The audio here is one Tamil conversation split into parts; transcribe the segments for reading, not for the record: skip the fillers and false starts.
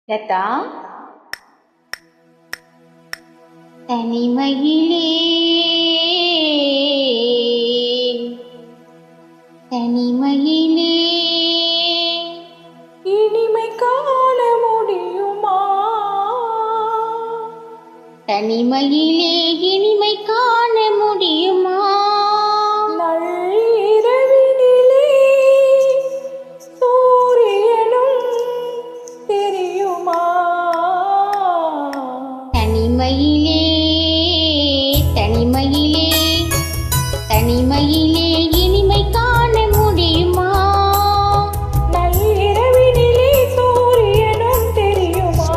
லதா, தனிமையிலே தனிமையிலே இனிமை காண முடியுமா? தனிமையிலே இனிமை காண முடியுமா? நள்ளிரவினிலே சூரியனும் தெரியுமா? தனிமையிலே தனிமையிலே தனிமையிலே இனிமை காண முடியுமா? நள்ளிரவினிலே சூரியனும் தெரியுமா?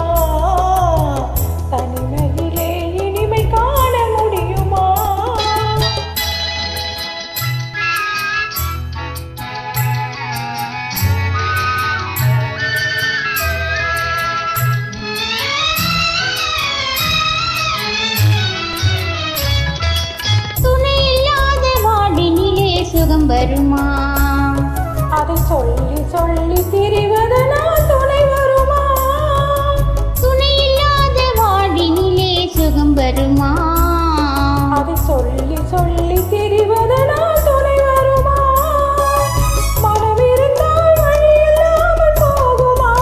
தனிமையிலே இனிமை காண முடியுமா? சுகம் வருமா? அதை சொல்லி சொல்லி திரிவதனால் துணை வருமா? துணை இல்லாத வாடினிலே சுகம் வருமா? அதை சொல்லி சொல்லி திரிவதனால் துணை வருமா? மனம் இருந்தால் வழி இல்லாமல் போகுமா?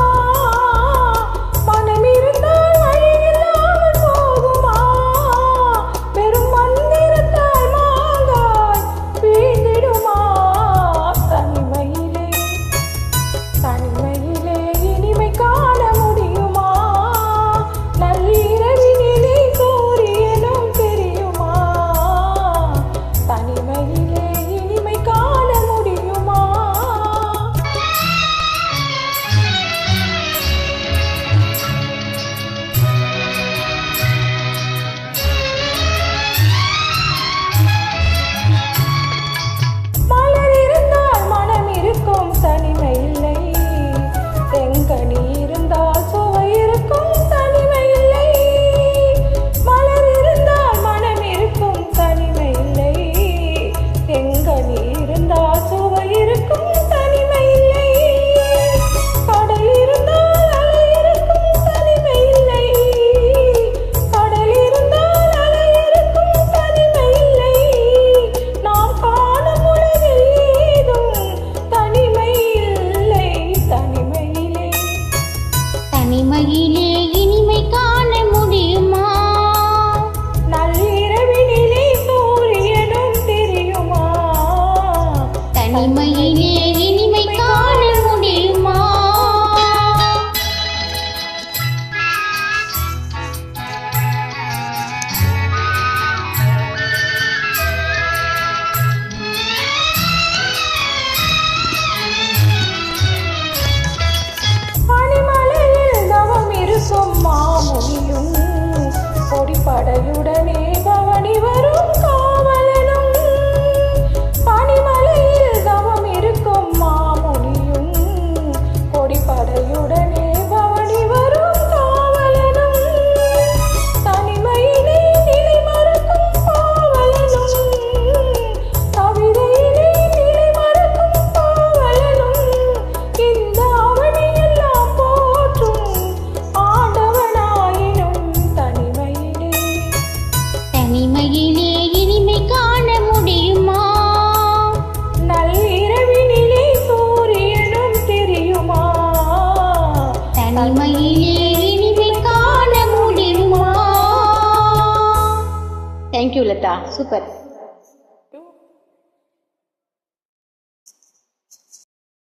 மனம் இருந்தால் வழி இல்லாமல் போகுமா? வெறும் மந்திரத்தால் மாங்காய் வீழ்ந்திடுமா? தனிமையிலே தனிமையிலே இனிமை காண முடியுமா? நள்ளிரவினிலே சூரியனும் தெரியுமா? தனிமையிலே இனிமை காண முடியுமா? மலர் இருந்தால் மனம் இருக்கும், தனிமை இல்லை. செங்கனி இருந்தால் சுவை இருக்கும், தனிமை இல்லை. மலர் இருந்தால் மனம் இருக்கும், தனிமை இல்லை. செங்கனி இருந்தால் சுவை இருக்கும், தனிமை இல்லை. கடல் இருந்தால் அலை இருக்கும், தனிமை இல்லை. கடல் இருந்தால் அலை இருக்கும், தனிமை இல்லை. நாம் காணும் உலகில் ஏதும் தனிமை இல்லை. தனிமையிலே தனிமையிலே இனிமை காண முடியுமா? நள்ளிரவினிலே சூரியனும் தெரியுமா? தனிமையிலே இனிமை காண முடியுமா? பனிமலையில் தவம் இருக்கும் மாமுனியும் கொடிப்படையுடனே பவனி வரும் காவலனும். பனிமலையில் தவம் இருக்கும் மாமுனியும் கொடிப்படையுடனே பவனி வரும் காவலனும். தனிமையிலே நிலை மறக்கும் பாவலனும். கவிதையிலே நிலை மறக்கும் பாவலனும். இந்த அவனியெல்லாம் போற்றும் ஆண்டவனாயினும் தனிமையிலே தனிமையிலே இனிமை காண முடியுமா? நள்ளிரவினிலே சூரியனும் தெரியுமா? தனிமையிலே இனிமை காண முடியுமா? Thank you Latha, super.